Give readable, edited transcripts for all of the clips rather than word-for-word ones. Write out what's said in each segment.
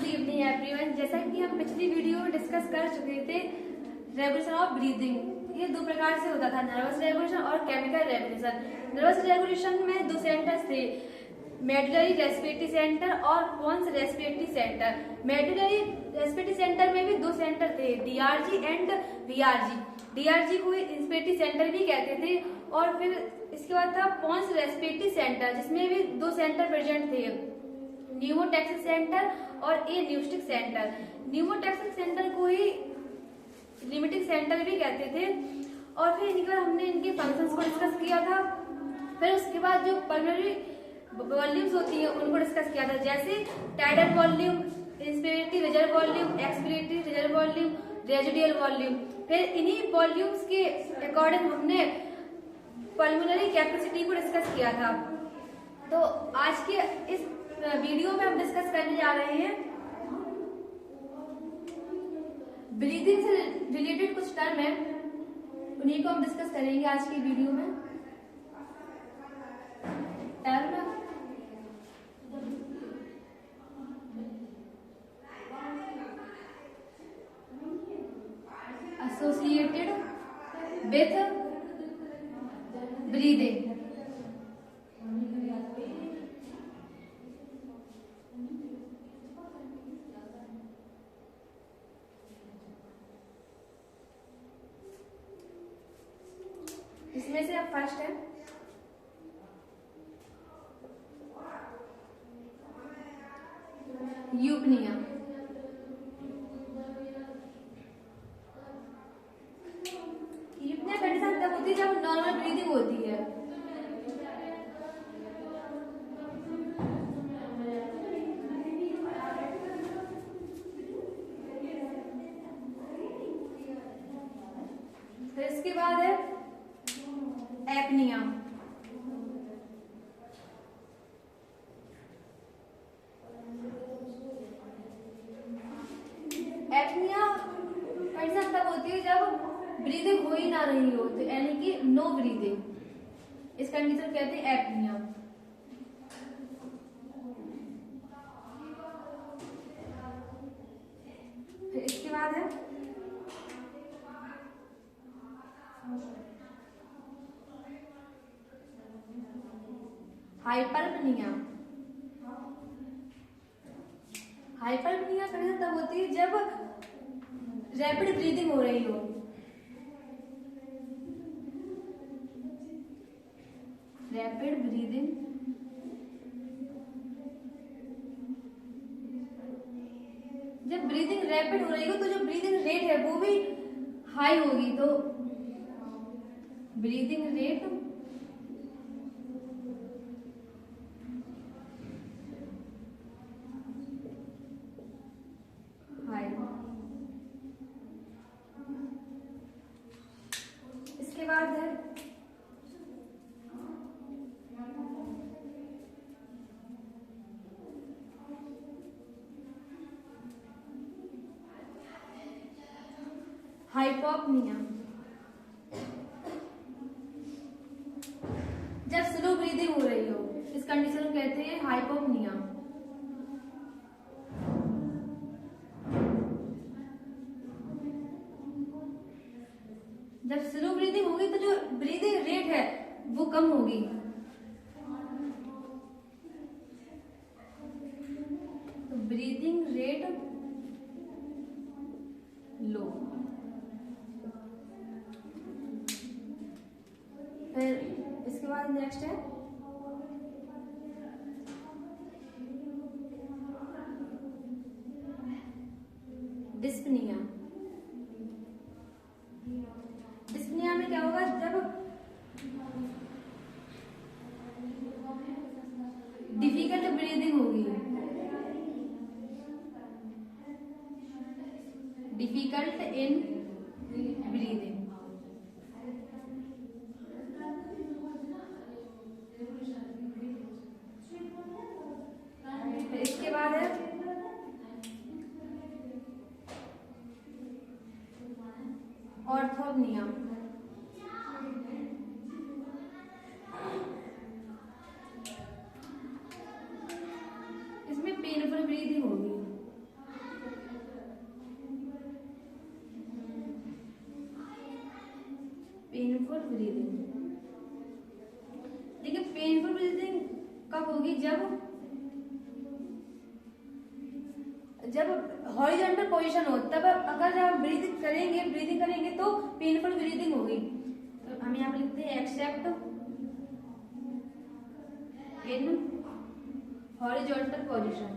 Good evening everyone. जैसा कि हम पिछली वीडियो में डिस्कस कर चुके थे, रेगुलेशन ऑफ ब्रीदिंग ये दो प्रकार से होता था, नर्वस रेगुलेशन और केमिकल रेगुलेशन। नर्वस रेगुलेशन में दो सेंटर्स थे, मेडुलरी रेस्पिरेटरी सेंटर और pons respiratory centre. Medullary respiratory centre में भी दो सेंटर थे, डीआरजी एंड वीआरजी। डीआरजी को इंस्पिरेटरी सेंटर भी कहते थे। और फिर इसके बाद था पोन्स रेस्पिरेटरी सेंटर, जिसमें भी दो सेंटर प्रेजेंट थे, न्यूमोटैक्सिक सेंटर और ए न्यूस्टिक सेंटर। न्यूमोटैक्सिक सेंटर को ही लिमिटिक सेंटर भी कहते थे। और फिर इनके बाद हमने इनके फंक्शंस को डिस्कस किया था। फिर उसके बाद जो पल्मोनरी वॉल्यूम्स होती है उनको डिस्कस किया था, जैसे tidal volume, inspiratory reserve volume, expiratory reserve volume, residual volume. फिर इन्हीं वॉल्यूम्स के अकॉर्डिंग हमने पल्मोनरी कैपेसिटी को डिस्कस किया था। तो आज के इस वीडियो में हम डिस्कस करने जा रहे हैं ब्रीदिंग से रिलेटेड कुछ टर्म है, उन्हीं को हम डिस्कस करेंगे आज की वीडियो में। Term associated with breathing. इसमें से अब फर्स्ट है यूपनिया। यूपनिया कंडीशन तब होती है जब नॉर्मल ब्रीदिंग होती है। फिर इसके बाद है एपनिया। एपनिया कंडीशन तब होती है जब ब्रीदिंग हो ही ना रही हो, तो यानी कि नो ब्रीदिंग। इस कंडीशन कहते हैं एपनिया। फिर इसके बाद है हाइपरपनिया। हाइपरपनिया कंडीशन तब होती है जब रैपिड ब्रीदिंग हो रही हो। रैपिड ब्रीदिंग जब ब्रीदिंग रैपिड हो रही हो तो जो ब्रीदिंग रेट है वो भी हाई होगी, तो ब्रीदिंग रेट हाई। इसके बाद है हाइपोपनिया। जब स्लो ब्रीदिंग हो रही हो, इस कंडीशन को कहते हैं हाइपोपनिया। जब स्लो ब्रीदिंग होगी तो जो ब्रीदिंग रेट है वो कम होगी, तो ब्रीदिंग रेट लो। फिर इसके बाद नेक्स्ट है डिस्पनिया। डिस्पनिया में क्या होगा, जब डिफिकल्ट ब्रीदिंग होगी, डिफिकल्ट इन ब्रीदिंग। इसके बाद है ऑर्थोपनिया। इसमें पेनफुल ब्रीदिंग होगी। जब हॉरिजॉन्टल पोजीशन हो, तब अगर हम ब्रीदिंग करेंगे तो पेनफुल ब्रीदिंग होगी। तो हम यहाँ पे लिखते हैं एक्सेप्ट इन हॉरिजॉन्टल पोजीशन।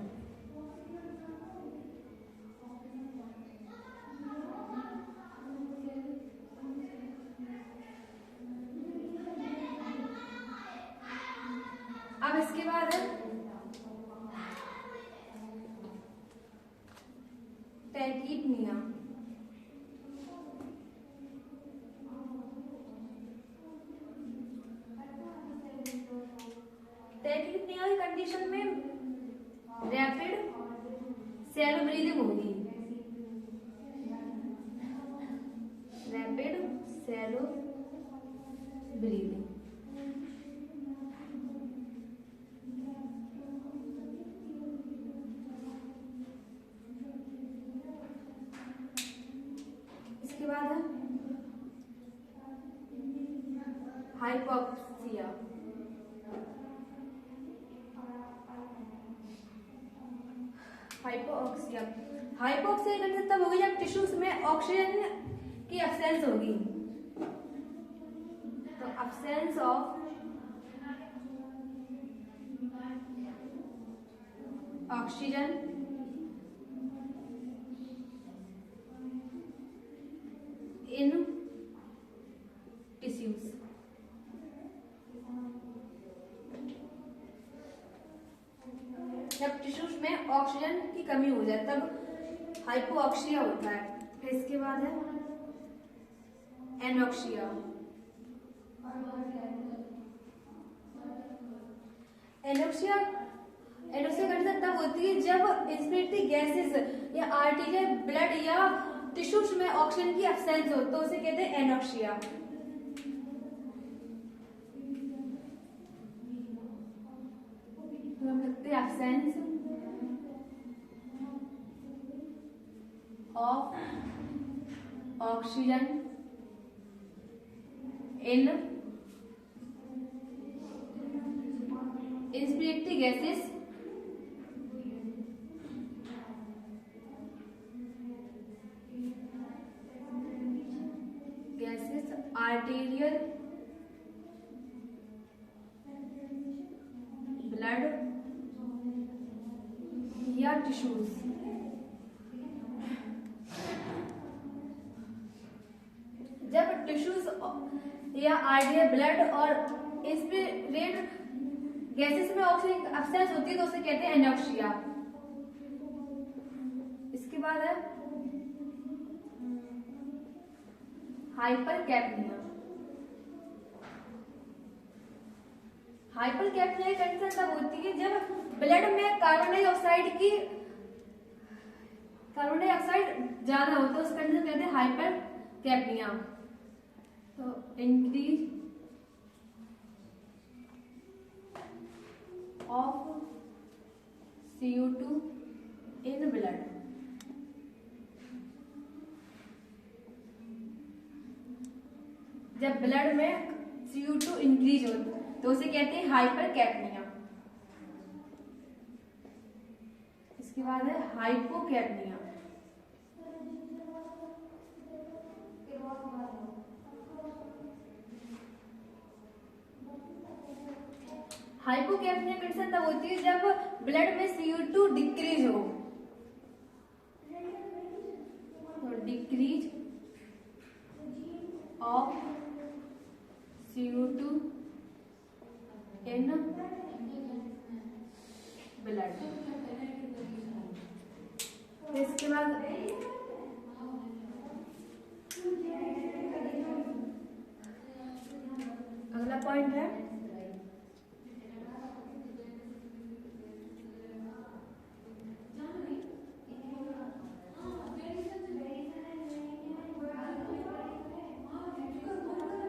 अब इसके बाद है टैकीपनिया। टैकीपनिया की कंडीशन में रैपिड शैलो ब्रीदिंग होगी, रैपिड शैलो ब्रीदिंग। इसके बाद है हाइपोक्सिया। हाइपोक्सिया कंडीशन तब होगी जब टिश्यूज में ऑक्सीजन की एब्सेंस होगी। तो absence of oxygen in tissues. जब टिश्यूज में ऑक्सीजन की कमी हो जाए तब हाइपोक्सिया होता है। फिर इसके बाद है एनोक्सिया। एनोक्सिया कंडीशन तब होती है जब इंस्पिरेटरी गैसेस या आर्टीरियल ब्लड या टिश्यूज में ऑक्सीजन की एब्सेंस हो, तो उसे कहते हैं एनोक्सिया। तो हम लिखते हैं absence of oxygen in inspiratory gases arterial blood या टिश्यूज। जब टिश्यूज या आर्टीरियल ब्लड और इंस्पिरेट गैसेस में ऑक्सीजन एब्सेंस होती है तो उसे कहते हैं एनोक्सिया। इसके बाद है हाइपरकैप्निया। हाइपरकैप्निया की कंडीशन तब होती है जब ब्लड में कार्बन डाइऑक्साइड ज्यादा हो, तो उस कंडीशन कहते हैं हाइपरकैप्निया। तो increase of CO2 in blood. जब ब्लड में CO2 इंक्रीज हो तो उसे कहते हैं हाइपरकैप्निया। इसके बाद है हाइपोकैप्निया। हाइपोकैप्निया कंडीशन तब होती है जब ब्लड में CO2 डिक्रीज हो, तो decrease of CO2 in blood. इसके बाद अगला पॉइंट है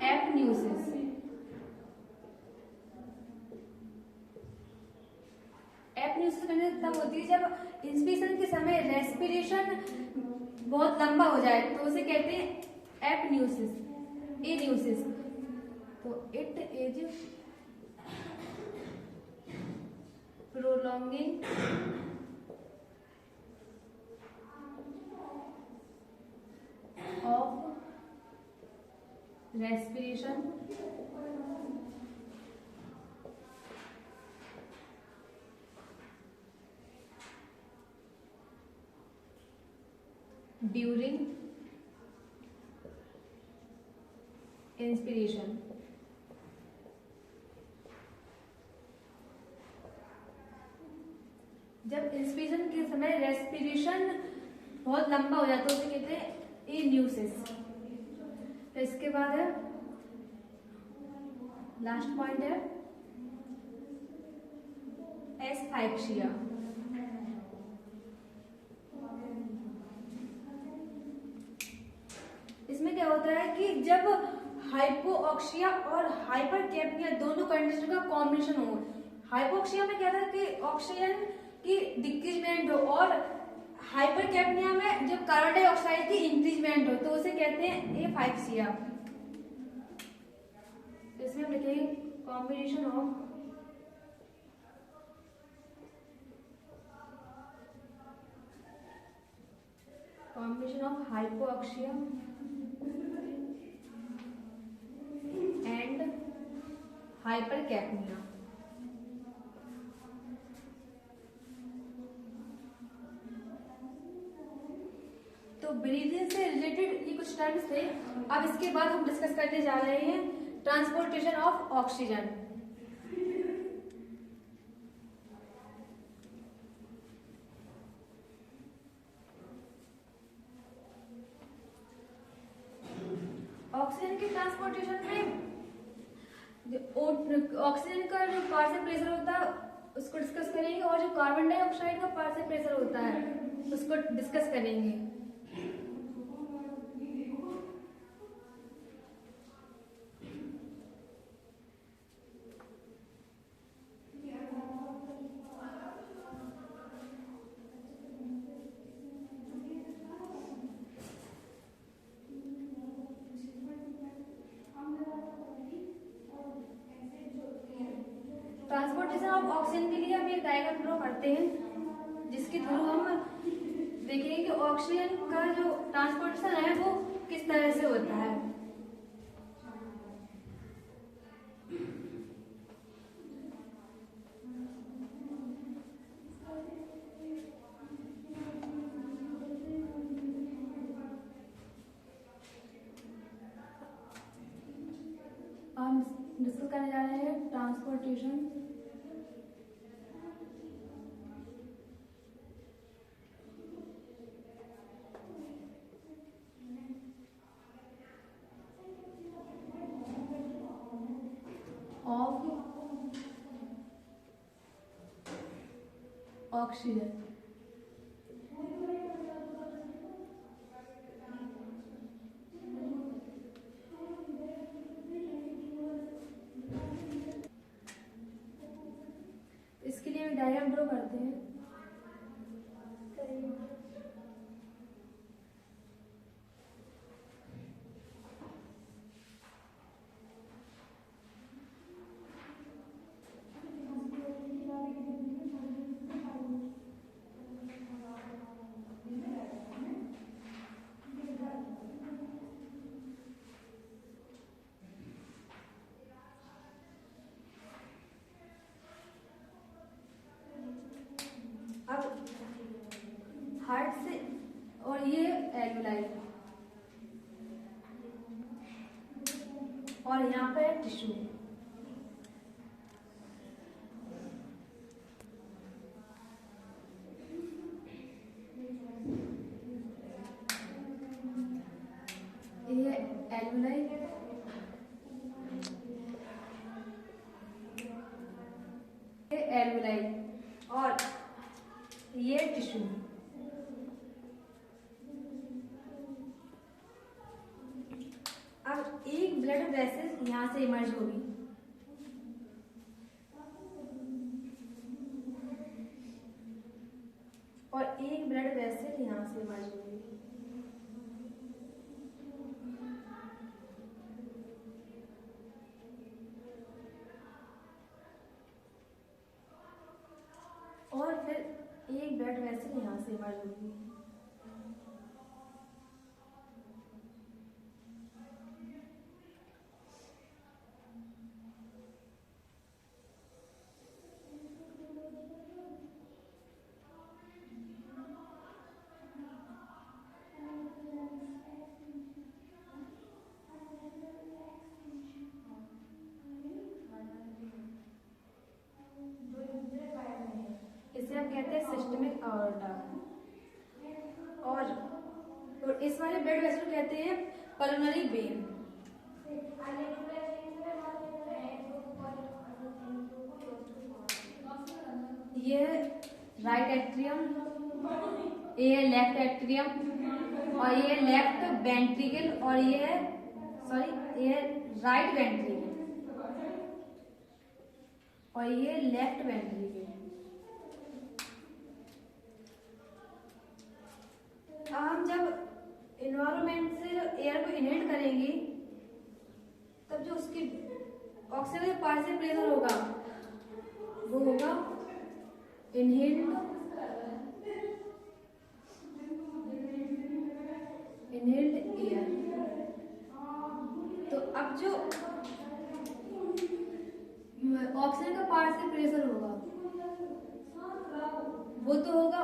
एपन्यूसिस। एपन्यूसिस तब होती है जब इंस्पिरेशन के समय रेस्पिरेशन बहुत लंबा हो जाए तो उसे कहते हैं एपन्यूसिस, एन्यूसिस। तो it is prolonging of respiration during inspiration. जब इंस्पिरेशन के समय रेस्पिरेशन बहुत लंबा हो जाता है उसे कहते हैं इन्यूसिस। तो इसके बाद है लास्ट पॉइंट है एस्फाइक्सिया। इसमें क्या होता है कि जब हाइपोऑक्सिया और हाइपरकैप्निया दोनों कंडीशन का कॉम्बिनेशन हो। हाइपोऑक्सिया में क्या था कि ऑक्सीजन की डिक्रीजमेंट हो और हाइपरकैप्निया में जब कार्बन डाइऑक्साइड की इंक्रीजमेंट हो तो उसे कहते हैं एफाइक्सिया। तो इसमें हम लिखेंगे कॉम्बिनेशन ऑफ हाइपोऑक्सिया एंड हाइपरकैप्निया। तो ब्रीदिंग से रिलेटेड ये कुछ टर्म्स थे। अब इसके बाद हम डिस्कस करने जा रहे हैं ट्रांसपोर्टेशन ऑफ ऑक्सीजन। ऑक्सीजन के ट्रांसपोर्टेशन में ऑक्सीजन का जो पार्शियल प्रेशर होता है उसको डिस्कस करेंगे और जो कार्बन डाइऑक्साइड का पार्शियल प्रेशर होता है उसको डिस्कस करेंगे। ट्रांसपोर्टेशन ऑफ ऑक्सीजन के लिए हम एक डायग्राम ड्रॉ करते हैं जिसके थ्रू हम देखेंगे कि ऑक्सीजन का जो ट्रांसपोर्टेशन है वो किस तरह से होता है। हम डिस्कस करने जा रहे हैं ट्रांसपोर्टेशन ऑफ ऑक्सीजन। इसके लिए हम डायग्राम ड्रॉ करते हैं। अब हार्ट से और ये एल्वुलाई और यहाँ पे टिश्यू। ये एल्वुलाई एल्वुलाई और ये टिश्यू। अब एक ब्लड वेसल यहाँ से इमर्ज होगी और एक ब्लड वेसल यहाँ से इमर्ज होगी। एक ब्लड वेसल यहाँ से मर्ज होगी। इसे हम कहते हैं सिस्टमिक आयोर्टा। और इस वाले ब्लड वेसल कहते हैं पल्मोनरी वेन। ये राइट एट्रियम, ये लेफ्ट एट्रियम, और ये लेफ्ट वेंट्रिकल, और ये राइट वेंट्रिकल, और ये लेफ्ट वेंट्रिकल। हम जब इन्वायरमेंट से जो एयर को इनहेल करेंगे तब जो उसकी ऑक्सीजन के पास से प्रेशर होगा वो होगा इनहेल्ड एयर। तो अब जो ऑक्सीजन का पार्ट से प्रेशर होगा वो तो होगा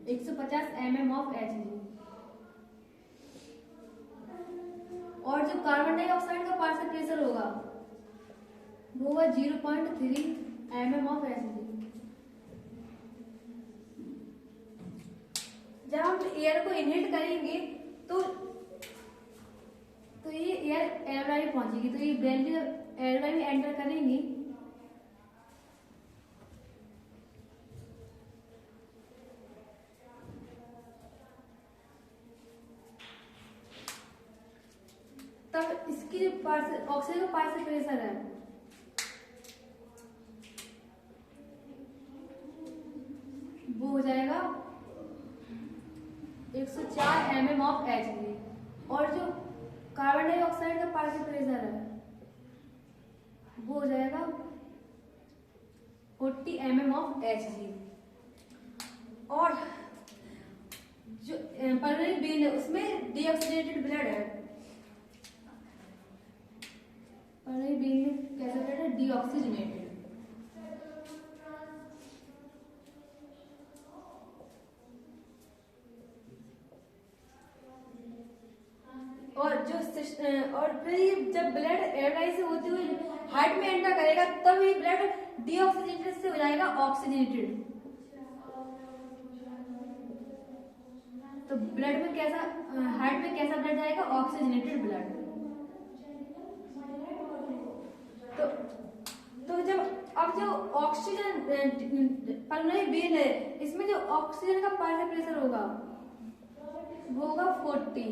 150 mm ऑफ Hg, और जो कार्बन डाइऑक्साइड का पार्ट से प्रेशर होगा वो होगा 0.3 mm ऑफ Hg। जब हम एयर को इनहेल करेंगे तो ये एयर एयरवेल में पहुंचेगी, तो ये वैल्यू एयरवेल में एंटर करेंगी तब इसकी जो ऑक्सीजन का पार्ट से प्रेशर है वो हो जाएगा 104 mm ऑफ Hg, और जो कार्बन डाइऑक्साइड का पार्ट से प्रेशर है वो हो जाएगा 40 mm ऑफ Hg। और जो पल्मोनरी वेन है उसमें डीऑक्सीजेनेटेड ब्लड है। पल्मोनरी वेन में कैसा ब्लड है? डीऑक्सीजेनेटेड। और फिर ये जब ब्लड एयरलाइन से होते हुए हार्ट में एंटर करेगा तब ये ब्लड डीऑक्सीजेनेटेड से हो जाएगा ऑक्सीजनेटेड। तो ब्लड में कैसा, हार्ट में कैसा ब्लड जाएगा? Oxygenated blood. तो जब अब जो ऑक्सीजन पल्मोनरी वेन है इसमें जो ऑक्सीजन का पार्ट प्रेशर होगा वो होगा 40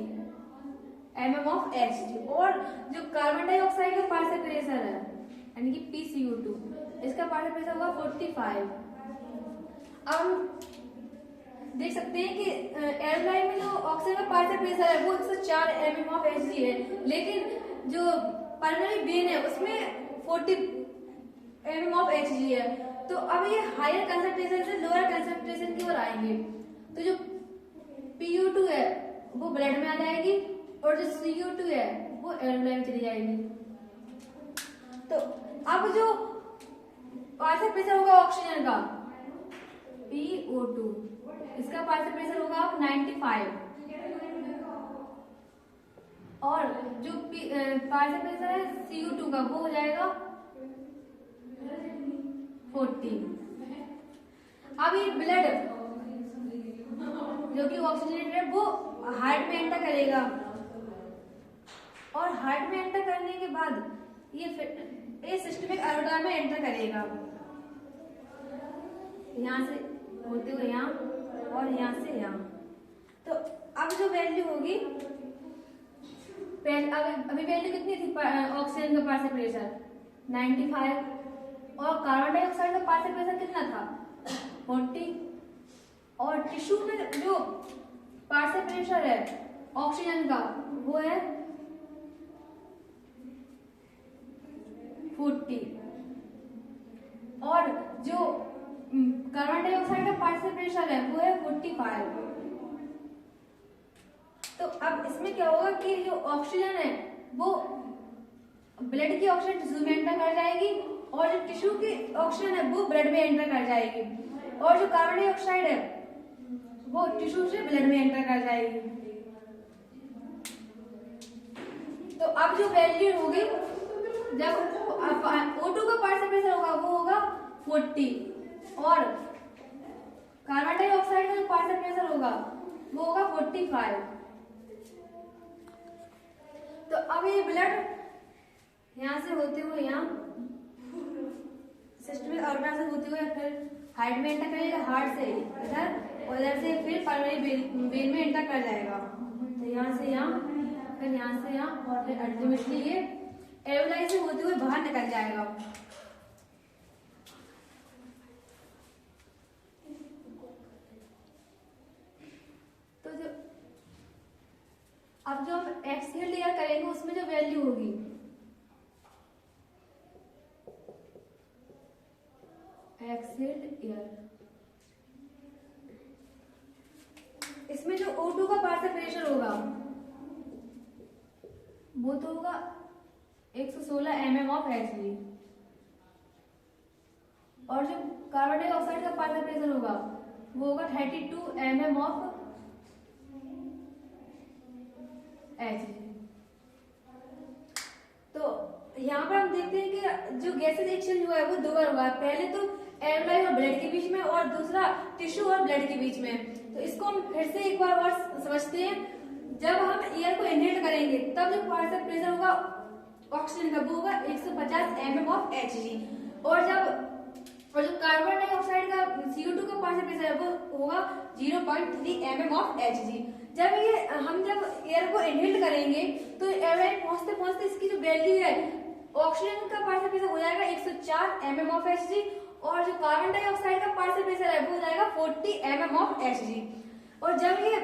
mm ऑफ Hg, और जो कार्बन डाइऑक्साइड का पार्ट प्रेशर है यानी कि PCO2 इसका पार्ट प्रेशर होगा 45। अब हम देख सकते हैं कि एयरलाइन में जो ऑक्सीजन का पार्ट प्रेशर है वो 104 mm ऑफ Hg है, लेकिन जो पल्मोनरी वेन है उसमें 40 mm ऑफ Hg है। तो अब ये हायर कंसंट्रेशन से लोअर कंसंट्रेशन की ओर आएंगे, तो जो PO2 है वो ब्लड में आ जाएगी और जो CO2 है वो एयरलाइन में चली जाएगी। तो अब जो पार्ट प्रेशर होगा ऑक्सीजन का PO2, इसका पार्ट प्रेशर होगा 95, और जो पार्ट प्रेशर है CO2 का वो हो जाएगा 40। अब ये ब्लड जो कि ऑक्सीजनेटेड है वो हार्ट में एंटर करेगा, और हार्ट में एंटर करने के बाद ये सिस्टमिक एरोटा में एंटर करेगा, यहाँ से होते हुए यहाँ और यहाँ से यहाँ। तो अब जो वैल्यू होगी, अभी वैल्यू कितनी थी ऑक्सीजन का पार्ट प्रेशर 95, और कार्बन डाइऑक्साइड का पार्ट प्रेशर कितना था 40, और टिश्यू में जो पार्ट प्रेशर है ऑक्सीजन का वो है 40, और जो कार्बन डाइऑक्साइड का पार्शियल प्रेशर है वो है 45। तो अब इसमें क्या होगा कि जो ऑक्सीजन है वो ब्लड की ऑक्सीजन टिश्यू में एंटर कर जाएगी और जो टिश्यू की ऑक्सीजन है वो ब्लड में एंटर कर जाएगी, और जो कार्बन डाइऑक्साइड है वो टिश्यू से ब्लड में एंटर कर जाएगी। तो अब जो वैल्यू होगी जब O2 का पार्शियल प्रेशर होगा वो होगा 40 और कार्बन डाइऑक्साइड का जो पार्शियल प्रेशर होगा वो होगा 45। तो अब ये ब्लड यहाँ से होते हुए यहाँ सिस्टमिक ऑर्गन से होते हुए फिर हार्ट में एंटर करेगा, हार्ट से इधर और इधर से फिर प्राइमरी वेन में एंटर कर जाएगा। तो यहाँ से यहाँ, फिर यहाँ से यहाँ और फिर अल्टीमेटली ये एल्वेलाई से होते हुए बाहर निकल जाएगा। तो जो अब जो हम एक्सहेल लेयर करेंगे उसमें जो वैल्यू होगी एक्सहेल्ड एयर, इसमें जो O2 का पार्शियल प्रेशर होगा वो तो होगा 116 mm ऑफ Hg, और जो कार्बन डाइऑक्साइड का पार्शियल प्रेशर होगा वो होगा 32 mm ऑफ Hg। तो यहाँ पर हम देखते हैं कि जो गैसेज एक्सचेंज हुआ है वो दो बार हुआ है, पहले तो एयरलाइन और ब्लड के बीच में और दूसरा टिश्यू और ब्लड के बीच में। तो इसको हम फिर से एक बार और समझते हैं। जब हम एयर को इनहेल करेंगे तब जो पार्शियल प्रेशर होगा ऑक्सीजन का वो होगा 150 mm ऑफ Hg, और जो कार्बन डाइऑक्साइड का CO2 का पार्शियल प्रेशर है वो होगा 0.3 mm ऑफ Hg। जब एयर को इनहेल करेंगे तो एयरलाइन पहुंचते पहुंचते इसकी जो वैल्यू है ऑक्सीजन का पार्शियल प्रेशर हो जाएगा 104 mm ऑफ Hg, और जो कार्बन डाइऑक्साइड का पार्शियल प्रेशर है वो हो जाएगा 40 mm ऑफ Hg। और जब ये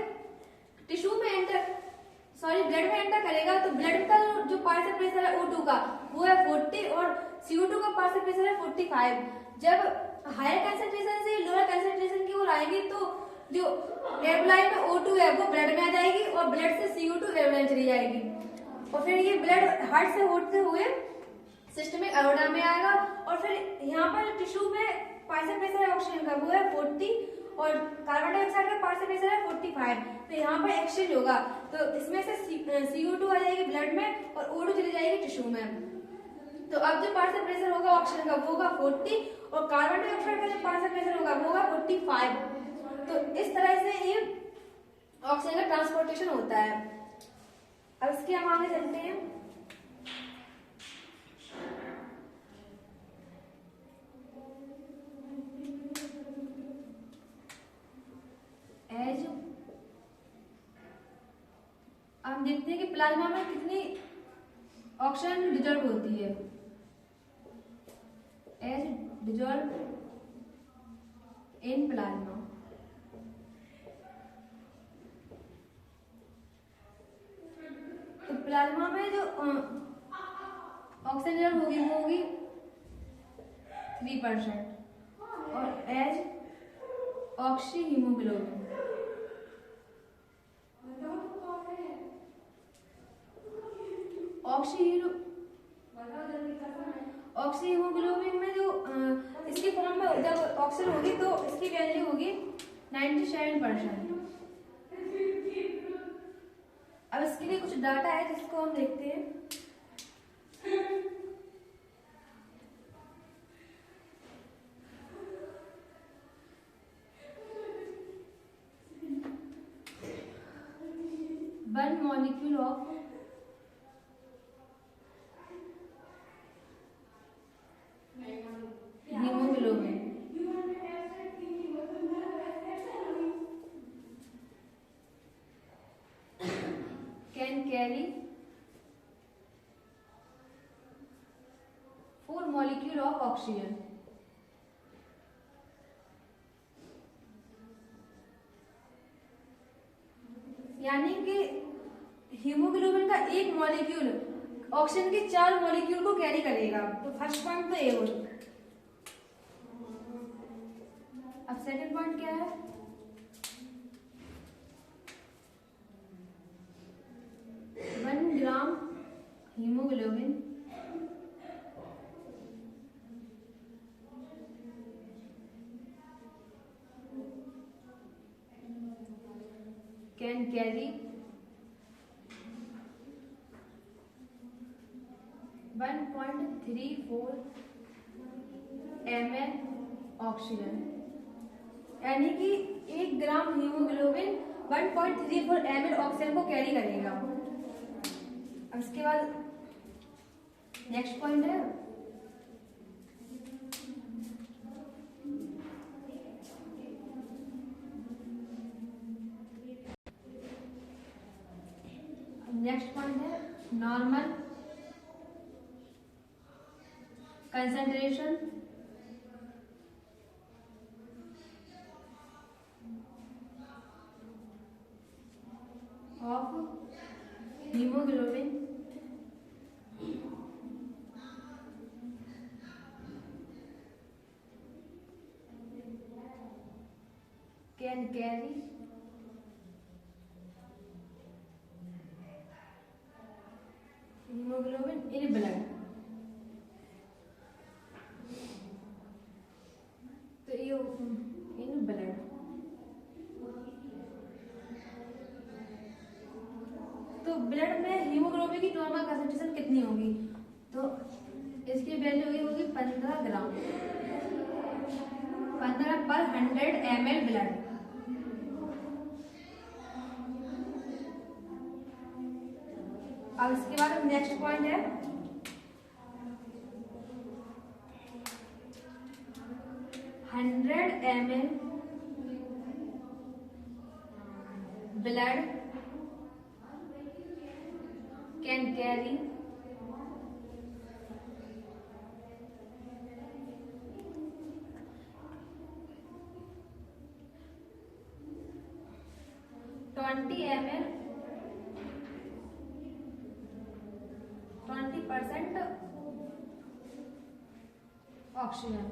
टिश्यू में ब्लड में एंटर करेगा तो ब्लड का जो पार्शियल प्रेशर है O2 का वो है 40 और CO2 का पार्शियल प्रेशर है 45। जब हायर कंसंट्रेशन से लोअर कंसंट्रेशन की ओर आएंगे तो जो एयरलाइन में O2 है वो ब्लड में आ जाएगी और ब्लड से CO2 एयरलाइन चली जाएगी, और फिर ये ब्लड हार्ट से होते हुए सिस्टमिक एरोडा में आएगा, और फिर यहाँ पर टिश्यू में पार्शियल प्रेशर है ऑक्सीजन का वो है 40 और कार्बन डाइऑक्साइड का पार्शियल प्रेशर है 45। तो यहाँ पर एक्सचेंज होगा, तो इसमें से CO2 आ जाएगी ब्लड में और O2 चली जाएगी टिश्यू में। तो अब जो पार्शियल प्रेशर होगा ऑक्सीजन का वो होगा 40 और कार्बन डाइऑक्साइड का जो पार्शियल प्रेशर होगा वो होगा 45। तो इस तरह से ये ऑक्सीजन का ट्रांसपोर्टेशन होता है। अब इसके हम आगे चलते हैं। हम देखते हैं कि प्लाज्मा में कितनी ऑक्सीजन डिजॉल्व होती है। एज डिजॉल्व इन प्लाज्मा, तो प्लाज्मा में जो ऑक्सीजन डिजॉल्व होगी वो होगी 3%, और as oxyhaemoglobin oxyhaemoglobin में जो इसकी फॉर्म में जब ऑक्सीजन होगी तो इसकी वैल्यू होगी 97%। अब इसके लिए कुछ डाटा है जिसको हम देखते हैं। One molecule of hemoglobin can carry 4 molecule of oxygen। यानी कि हीमोग्लोबिन का एक मॉलिक्यूल ऑक्सीजन के 4 मॉलिक्यूल को कैरी करेगा। तो फर्स्ट पॉइंट तो ये हो। क्या है? 1 ग्राम haemoglobin can carry 1.34 ml oxygen, यानी कि 1 ग्राम हीमोग्लोबिन 1.34 ml ऑक्सीजन को कैरी करेगा। अब इसके बाद नेक्स्ट पॉइंट है normal concentration of haemoglobin can carry haemoglobin in blood. तो ये इन ब्लड, तो ब्लड में हीमोग्लोबिन की नॉर्मल कंसंट्रेशन कितनी होगी? तो इसकी वैल्यू होगी 15 ग्राम 15 पर 100 ml ब्लड। अब इसके बाद नेक्स्ट पॉइंट है $100 ml blood can carry 20 ml 20% oxygen.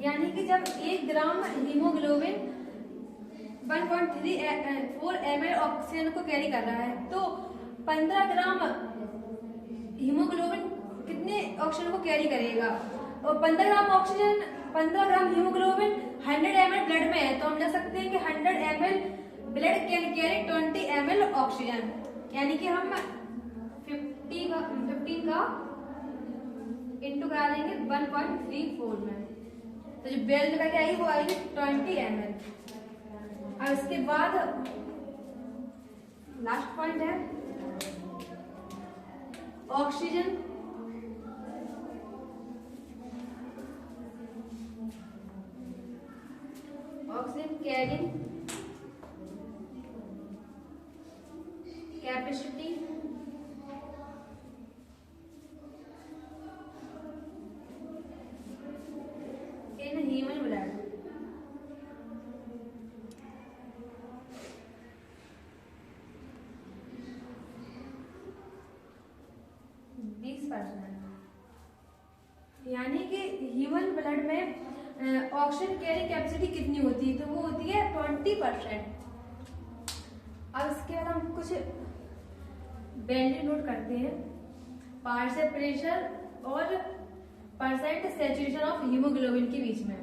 यानी कि जब 1 ग्राम हीमोग्लोबिन 1.34 ml ऑक्सीजन को कैरी कर रहा है तो 15 ग्राम हीमोग्लोबिन कितने ऑक्सीजन को कैरी करेगा? और 15 ग्राम हीमोग्लोबिन 100 ml ब्लड में है, तो हम लिख सकते हैं कि 100 ml blood can carry 20 ml oxygen, यानी कि हम 15 का इंटू करा देंगे 1.34 में, तो जो बेल निकल के आएगी वो आएगी 20 ml। और इसके बाद लास्ट पॉइंट है oxygen carrying capacity in human blood. 20%, यानी कि ह्यूमन ब्लड में ऑक्सीजन कैरिंग कैपेसिटी कितनी होती है? तो वो होती है 20%। अब इसके बाद हम कुछ वैल्यू नोट करते हैं, पार्शियल प्रेशर और परसेंट सैचुरेशन ऑफ हीमोग्लोबिन के बीच में।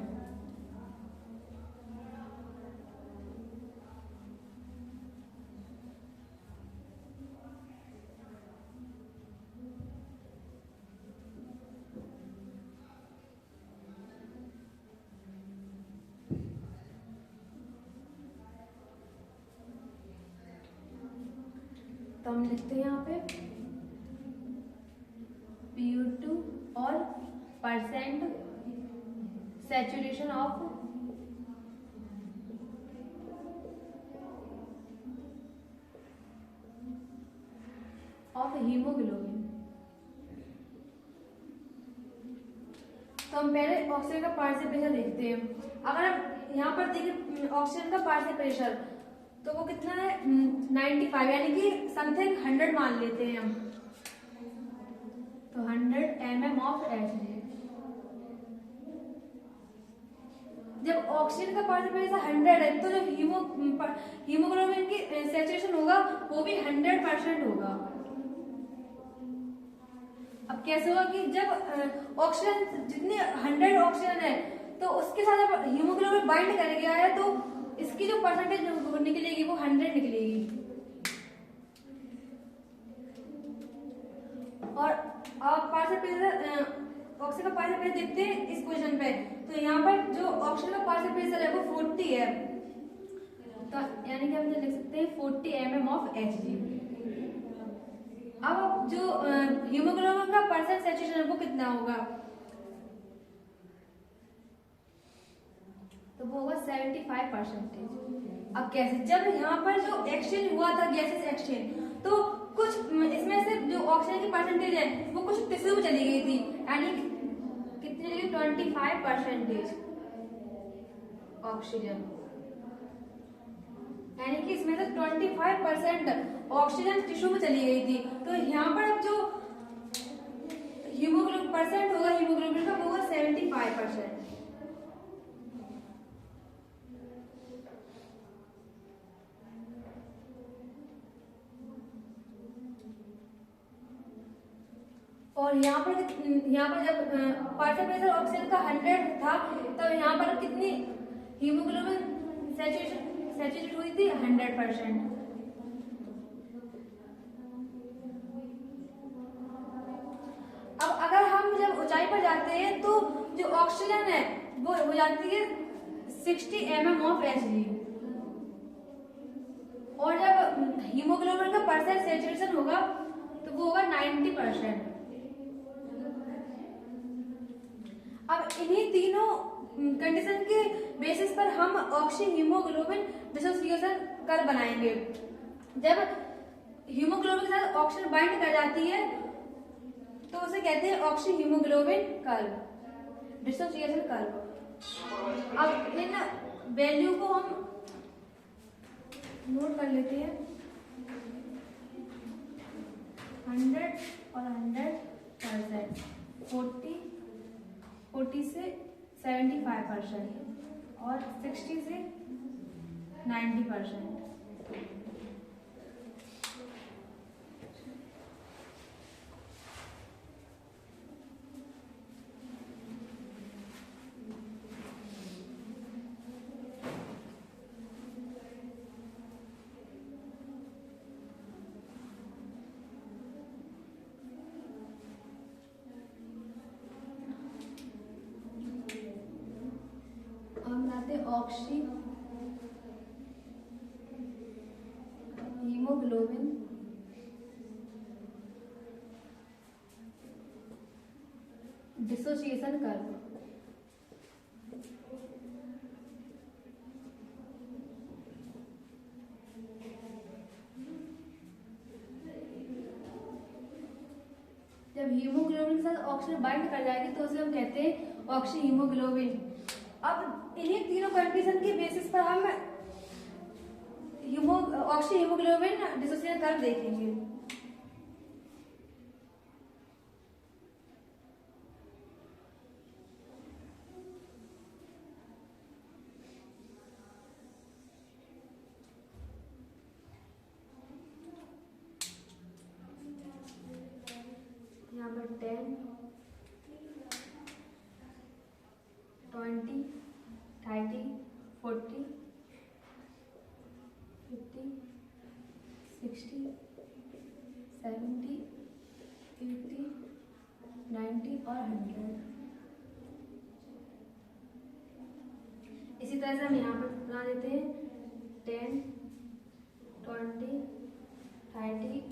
तो हम लिखते हैं यहाँ पे PO2 और परसेंट सैचुरेशन ऑफ हीमोग्लोबिन। तो हम पहले ऑक्सीजन का पार्शियल प्रेशर देखते हैं। अगर हम यहाँ पर देखें ऑक्सीजन का पार्शियल प्रेशर तो वो कितना है 95, यानी कि समथिंग 100 मान लेते हैं हम। तो 100 का पार्शियल प्रेशर 100 है, तो जो हीमोग्लोबिन की सैचुरेशन होगा वो भी 100% होगा। अब कैसे होगा कि जब ऑक्सीजन जितनी 100 ऑक्सीजन है तो उसके साथ अब हीमोग्लोबिन बाइंड कर गया है, तो इसकी जो परसेंटेज निकलेगी वो 100 निकलेगी। और आप पार्शियल प्रेशर ऑक्सीजन का पार्शियल प्रेशर देखते हैं इस पोजीशन पे, तो यहाँ पर जो ऑक्सीजन का पार्शियल प्रेशर है वो 40 है, तो यानी कि हम लिख सकते हैं 40 mm ऑफ Hg। अब जो हीमोग्लोबिन का परसेंट सैचुरेशन है वो कितना होगा, तो वो होगा 75%। अब कैसे, जब यहाँ पर जो एक्सचेंज हुआ था गैसेस एक्सचेंज, तो कुछ इसमें से जो ऑक्सीजन की परसेंटेज है वो कुछ टिश्यू में चली गई थी, यानी कितनी चली गई, 25% ऑक्सीजन, यानी कि इसमें से 25% ऑक्सीजन टिश्यू में चली गई थी। तो यहाँ पर अब जो हीमोग्लोबिन परसेंट होगा हीमोग्लोबिन का वो होगा 75%। और यहाँ पर जब पार्शियल प्रेशर ऑक्सीजन का 100 था, तब यहाँ पर कितनी हीमोग्लोबिन सैचुरेट हुई थी, 100%। अब अगर हम जब ऊंचाई पर जाते हैं तो जो ऑक्सीजन है वो हो जाती है 60 mm ऑफ Hg, और जब हीमोग्लोबिन का परसेंट सैचुरेशन होगा तो वो होगा 90%। अब इन्हीं तीनों कंडीशन के बेसिस पर हम ऑक्सी हीमोग्लोबिन डिसोसिएशन कर्व बनाएंगे। जब हीमोग्लोबिन के साथ ऑक्सीजन बाइंड कर जाती है तो उसे कहते हैं oxy haemoglobin curve, dissociation curve. अब इन वैल्यू को हम नोट कर लेते हैं, 100 और 100%, 40 से 75% और 60 से 90%। Oxy haemoglobin dissociation curve. जब हीमोग्लोबिन के साथ ऑक्सीजन बाइंड कर जाएगी तो उसे हम कहते हैं ऑक्सी हीमोग्लोबिन। अब इन्हीं तीनों कंडीशन के बेसिस पर हम ऑक्सी हीमोग्लोबिन डिसोसिएशन कर्व देखेंगे। यहाँ पर 10, 20, 30, 40, 50, 60, 70, 80, 90 और 100। इसी तरह से हम यहाँ पर बना देते हैं 10, 20, 30,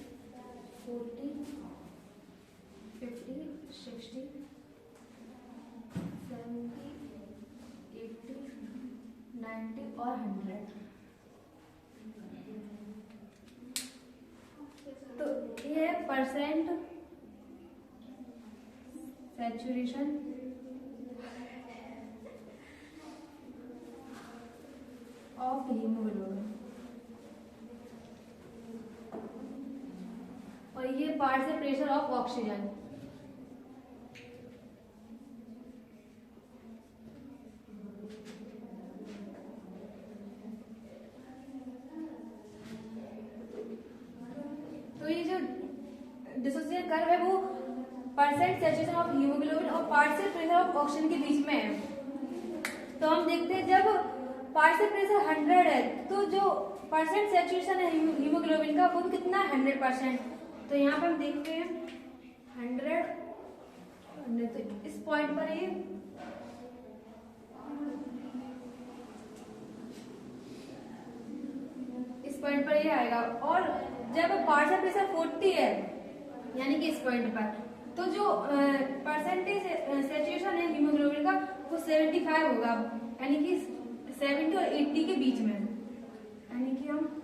40, 50, 60, 70, 80, 90 और 100। तो ये है परसेंट सैचुरेशन ऑफ हीमोग्लोबिन, और ये partial pressure of oxygen. Curve है वो परसेंट सैचुरेशन ऑफ हीमोग्लोबिन और पार्शियल प्रेशर ऑफ ऑक्सीजन के बीच में है। तो हम देखते हैं जब पार्शियल प्रेशर 100 है तो जो परसेंट सैचुरेशन है हीमोग्लोबिन का वो भी कितना 100%। तो यहाँ पे हम देखते हैं 100, तो इस पॉइंट पर ये आएगा। और जब पार्शियल प्रेशर 40 है यानी कि इस पॉइंट पर, तो जो परसेंटेज सैचुरेशन है हीमोग्लोबिन का वो 75 होगा, यानी कि 70 और 80 के बीच में, यानी कि हम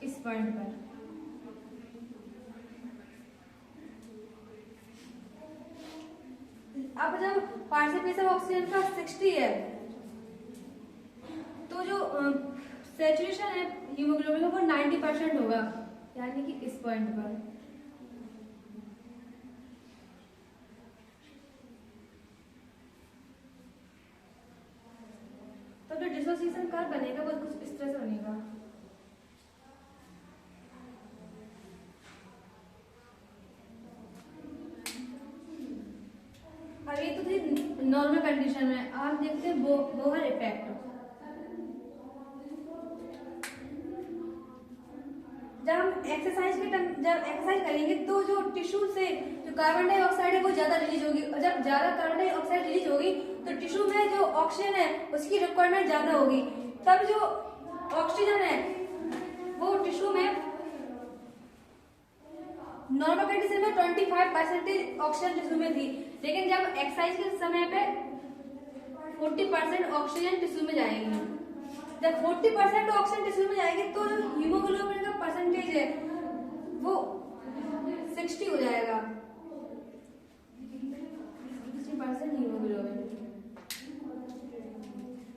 इस पॉइंट पर। अब जब पार्शियल प्रेशर ऑक्सीजन का 60 है तो जो सैचुरेशन है हीमोग्लोबिन का वो 90% होगा, यानी कि इस पॉइंट पर। तो जो डिसोसिएशन कर्व बनेगा वो कुछ इस तरह से बनेगा। अब ये तो थी नॉर्मल कंडीशन में। आप देखते हैं बोहर इफेक्ट। जब हम जब एक्सरसाइज करेंगे तो जो टिश्यू से जो कार्बन डाइऑक्साइड है वो ज्यादा रिलीज होगी, और जब ज्यादा कार्बन डाइऑक्साइड रिलीज होगी तो टिश्यू में जो ऑक्सीजन है उसकी रिक्वायरमेंट ज्यादा होगी। तब जो ऑक्सीजन है वो टिश्यू में नॉर्मल कंडीशन में 25% ऑक्सीजन टिश्यू में थी, लेकिन जब एक्सरसाइज के समय पे 40% ऑक्सीजन टिश्यू में जाएगी। जब 40% ऑक्सीजन टिश्यू में जाएगी तो जो हीमोग्लोबिन का परसेंटेज है वो 60 हो जाएगा, 60% हीमोग्लोबिन।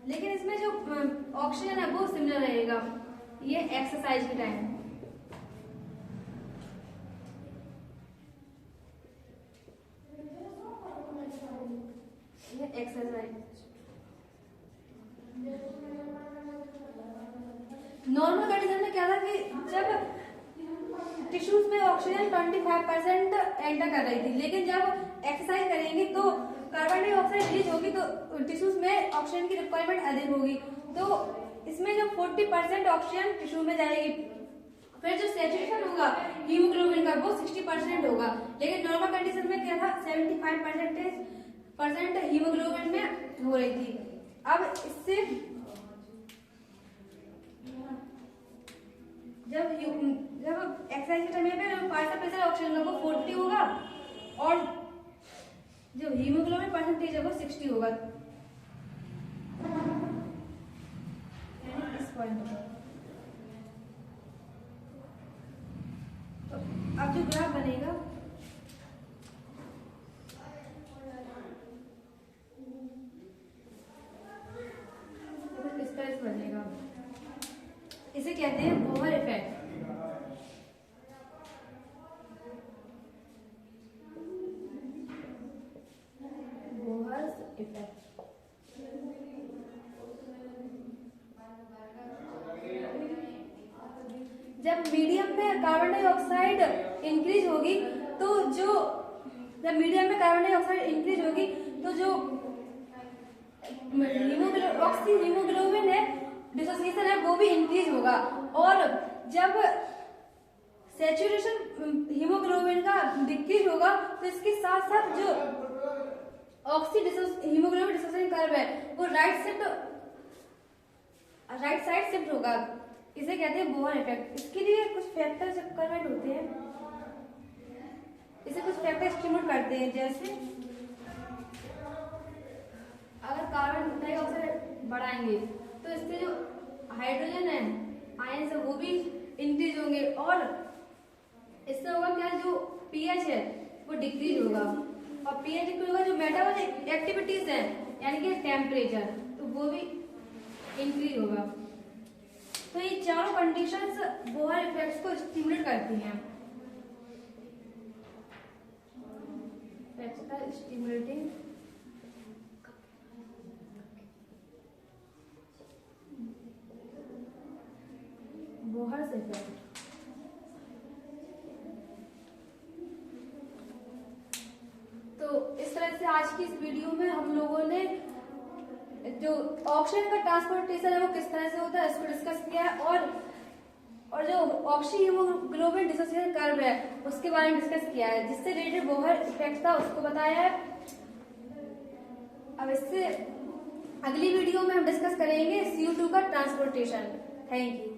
लेकिन इसमें जो ऑक्सीजन है वो सिमिलर रहेगा, ये एक्सरसाइज के टाइम। एक्सरसाइज नॉर्मल कंडीशन में क्या था कि जब टिश्यूज में ऑक्सीजन 25% एंटर कर रही थी, लेकिन जब एक्सरसाइज करेंगे तो कार्बन डाइऑक्साइड रिलीज होगी तो टिश्यूज में ऑक्सीजन की रिक्वायरमेंट अधिक होगी। तो इसमें जो 40% ऑक्सीजन टिश्यू में जाएगी, फिर जो सैचुरेशन होगा हीमोग्लोबिन का वो 60% होगा। लेकिन नॉर्मल कंडीशन में क्या था 75% हीमोग्लोबिन में हो रही थी। अब इससे जब एक्सरसाइज के टाइम पे पार्शियल प्रेशर ऑक्सीजन का वो 40 होगा और जो हीमोग्लोबिन परसेंटेज है वो 60 होगा, इस पॉइंट पर। तो अब जो ग्राफ बनेगा इस तरह बनेगा, इसे कहते हैं बोहर इफेक्ट। बोहर इफेक्ट जब मीडियम में कार्बन डाइऑक्साइड इंक्रीज होगी तो जो हीमोग्लोबिन है डिसोसिएशन है वो भी इंक्रीज होगा। और जब सैचुरेशन हीमोग्लोबिन का डिक्रीज होगा तो इसके साथ साथ जो हीमोग्लोबिन डिसोसिएशन कर्व है वो राइट साइड शिफ्ट होगा, इसे कहते हैं बोहर इफेक्ट। इसके लिए कुछ फैक्टर रिक्वायरमेंट होते हैं, इसे कुछ फैक्टर स्टिमुलेट करते हैं, जैसे अगर कार्बन डाइऑक्साइड बढ़ाएंगे तो इससे जो हाइड्रोजन है आयंस है वो भी इंक्रीज होंगे, और इससे होगा क्या जो पीएच है वो डिक्रीज होगा, और पीएच डिक्रीज होगा जो मेटाबॉलिक एक्टिविटीज है यानी कि टेम्परेचर तो वो भी इंक्रीज होगा। तो ये चारों कंडीशंस बोहर इफेक्ट्स को स्टिमुलेट करती हैं। Stimulating Bohr effect. तरह से आज की इस वीडियो में हम लोगों ने जो ऑक्सीजन का ट्रांसपोर्टेशन है वो किस तरह से होता है इसको डिस्कस किया है, और जो ऑक्सी हीमोग्लोबिन डिसोसिएशन कर्व है उसके बारे में डिस्कस किया है, जिससे रिलेटेड बोहर इफेक्ट था उसको बताया है। अब इससे अगली वीडियो में हम डिस्कस करेंगे CO2 का ट्रांसपोर्टेशन। Thank you.